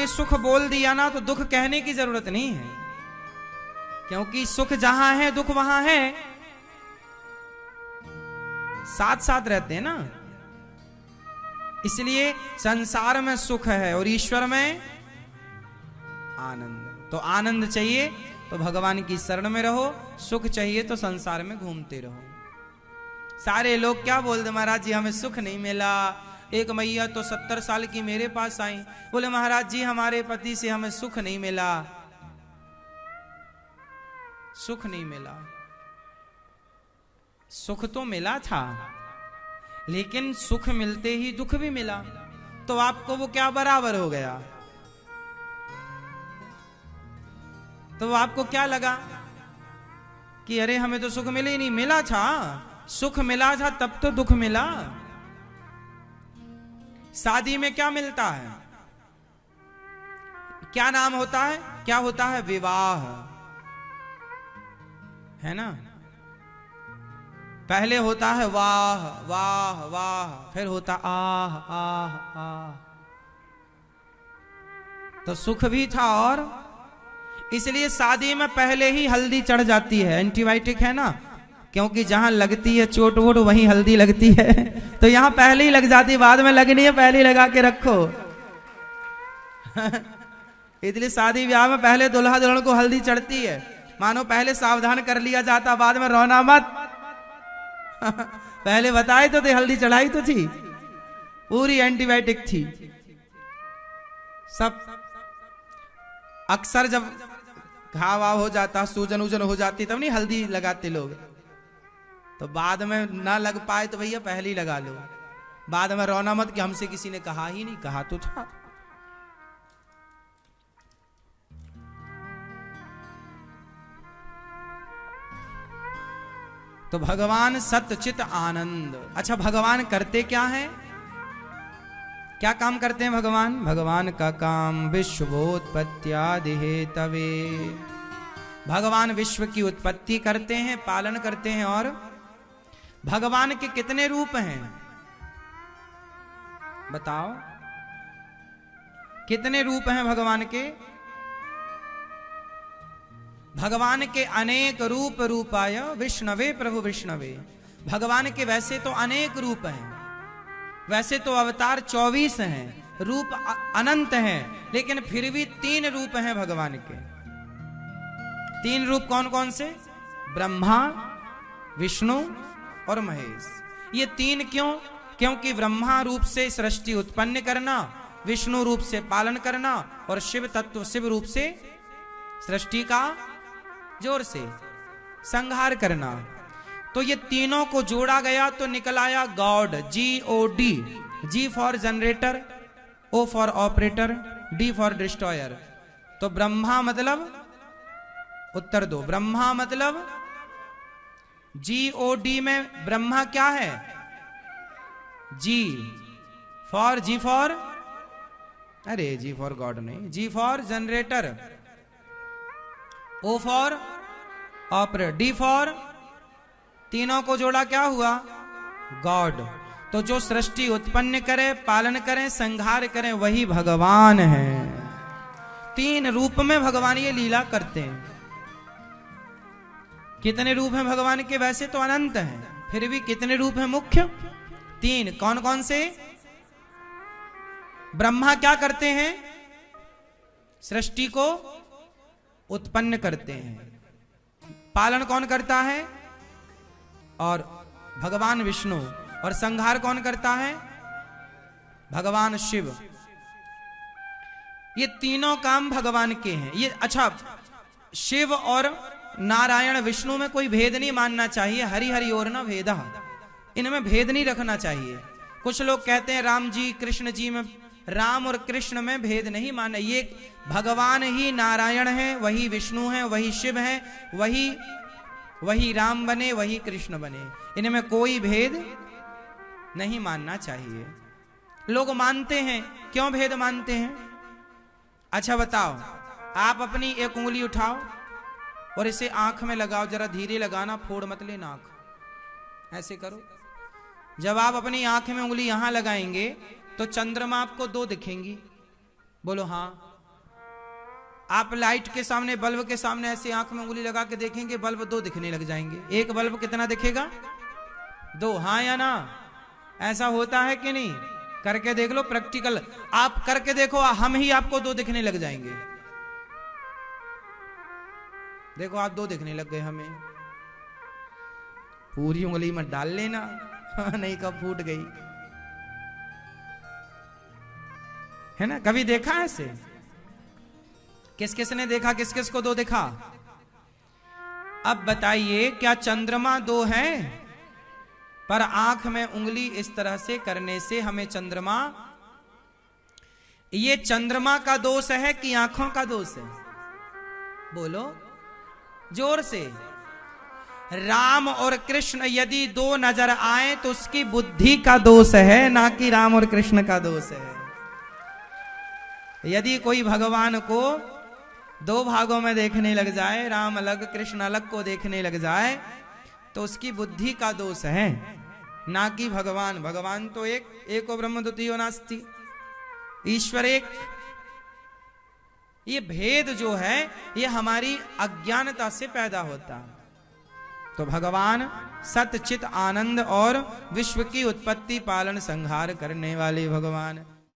आपने सुख बोल दिया ना तो दुख कहने की जरूरत नहीं है, क्योंकि सुख जहां है दुख वहां है, साथ साथ रहते हैं ना। इसलिए संसार में सुख है और ईश्वर में आनंद। तो आनंद चाहिए तो भगवान की शरण में रहो, सुख चाहिए तो संसार में घूमते रहो। सारे लोग क्या बोलते, महाराज जी हमें सुख नहीं मिला। एक मैया तो 70 साल की मेरे पास आई, बोले महाराज जी हमारे पति से हमें सुख नहीं मिला, सुख नहीं मिला। सुख तो मिला था, लेकिन सुख मिलते ही दुख भी मिला, तो आपको वो क्या बराबर हो गया? तो आपको क्या लगा कि अरे हमें तो सुख मिले ही नहीं? मिला था, सुख मिला था तब तो दुख मिला। शादी में क्या मिलता है, क्या नाम होता है, क्या होता है? विवाह, है ना। पहले होता है वाह वाह वाह, फिर होता आह आह आह। तो सुख भी था, और इसलिए शादी में पहले ही हल्दी चढ़ जाती है। एंटीबायोटिक है ना, क्योंकि जहां लगती है चोट वोट वहीं हल्दी लगती है, तो यहां पहले ही लग जाती है, बाद में लगनी है, पहले ही लगा के रखो। इसलिए शादी ब्याह में पहले दुल्हा दुल्हन को हल्दी चढ़ती है, मानो पहले सावधान कर लिया जाता, बाद में रोना मत। पहले बताए तो थे, हल्दी चढ़ाई तो थी, पूरी एंटीबायोटिक थी सब। अक्सर जब घाव वाव हो जाता, सूजन उजन हो जाती, तब नहीं हल्दी लगाते लोग। तो बाद में ना लग पाए तो भैया पहले ही लगा लो, बाद में रोना मत कि हमसे किसी ने कहा ही नहीं, कहा तो था। तो भगवान सतचित आनंद। अच्छा, भगवान करते क्या हैं, क्या काम करते हैं भगवान? भगवान का काम विश्वोत्पत्त्यादि हेतवे। भगवान विश्व की उत्पत्ति करते हैं, पालन करते हैं। और भगवान के कितने रूप हैं बताओ, कितने रूप हैं भगवान के? भगवान के अनेक रूप रूपाय विष्णवे प्रभु विष्णवे। भगवान के वैसे तो अनेक रूप हैं, वैसे तो अवतार 24 हैं, रूप अनंत हैं, लेकिन फिर भी 3 रूप हैं भगवान के। 3 रूप कौन कौन से? ब्रह्मा, विष्णु और महेश। ये 3 क्यों? क्योंकि ब्रह्मा रूप से सृष्टि उत्पन्न करना, विष्णु रूप से पालन करना, और शिव तत्व शिव रूप से सृष्टि का जोर से संहार करना। तो ये तीनों को जोड़ा गया तो निकल आया God, GOD। G for generator, O for operator, D for destroyer. तो ब्रह्मा मतलब, उत्तर दो, ब्रह्मा मतलब GOD में ब्रह्मा क्या है? G फॉर अरे G फॉर गॉड नहीं, G for generator, O for operator, D for, तीनों को जोड़ा क्या हुआ? गॉड। तो जो सृष्टि उत्पन्न करे, पालन करें, संहार करें, वही भगवान है। 3 रूप में भगवान ये लीला करते हैं। कितने रूप हैं भगवान के? वैसे तो अनंत हैं, फिर भी कितने रूप हैं मुख्य? 3। कौन कौन से? ब्रह्मा क्या करते हैं? सृष्टि को उत्पन्न करते हैं। पालन कौन करता है? और भगवान विष्णु। और संहार कौन करता है? भगवान शिव। ये तीनों काम भगवान के हैं। ये अच्छा, शिव और नारायण विष्णु में कोई भेद नहीं मानना चाहिए। हरि हरि और न भेदा, इनमें भेद नहीं रखना चाहिए। कुछ लोग कहते हैं राम जी कृष्ण जी में, राम और कृष्ण में भेद नहीं माना। ये भगवान ही नारायण है, वही विष्णु है, वही शिव है, वही राम बने, वही कृष्ण बने। इनमें कोई भेद नहीं मानना चाहिए। लोग मानते हैं, क्यों भेद मानते हैं? अच्छा बताओ, आप अपनी एक उंगली उठाओ और इसे आंख में लगाओ, जरा धीरे लगाना, फोड़ मत लेना आंख, ऐसे करो। जब आप अपनी आंख में उंगली यहां लगाएंगे तो चंद्रमा आपको 2 दिखेंगी। बोलो हाँ, आप लाइट के सामने, बल्ब के सामने ऐसे आंख में उंगली लगा के देखेंगे, बल्ब दो दिखने लग जाएंगे। एक बल्ब कितना दिखेगा? दो। हाँ या ना? ऐसा होता है कि नहीं? करके देख लो, प्रैक्टिकल आप करके देखो, हम ही आपको दो दिखने लग जाएंगे। देखो आप दो दिखने लग गए हमें। पूरी उंगली में डाल लेना, नहीं कब फूट गई है ना। कभी देखा ऐसे? किस किस ने देखा? किस किस को दो दिखा? अब बताइए, क्या चंद्रमा दो है? पर आंख में उंगली इस तरह से करने से हमें चंद्रमा, ये चंद्रमा का दोष है कि आंखों का दोष है? बोलो जोर से। राम और कृष्ण यदि दो नजर आए तो उसकी बुद्धि का दोष है, ना कि राम और कृष्ण का दोष है। यदि कोई भगवान को दो भागों में देखने लग जाए, राम अलग कृष्ण अलग को देखने लग जाए, तो उसकी बुद्धि का दोष है, ना कि भगवान। भगवान तो एक, एको ब्रह्म द्वितीयो नास्ति, ईश्वर एक। ये भेद जो है ये हमारी अज्ञानता से पैदा होता। तो भगवान सत चित आनंद और विश्व की उत्पत्ति पालन संहार करने वाले भगवान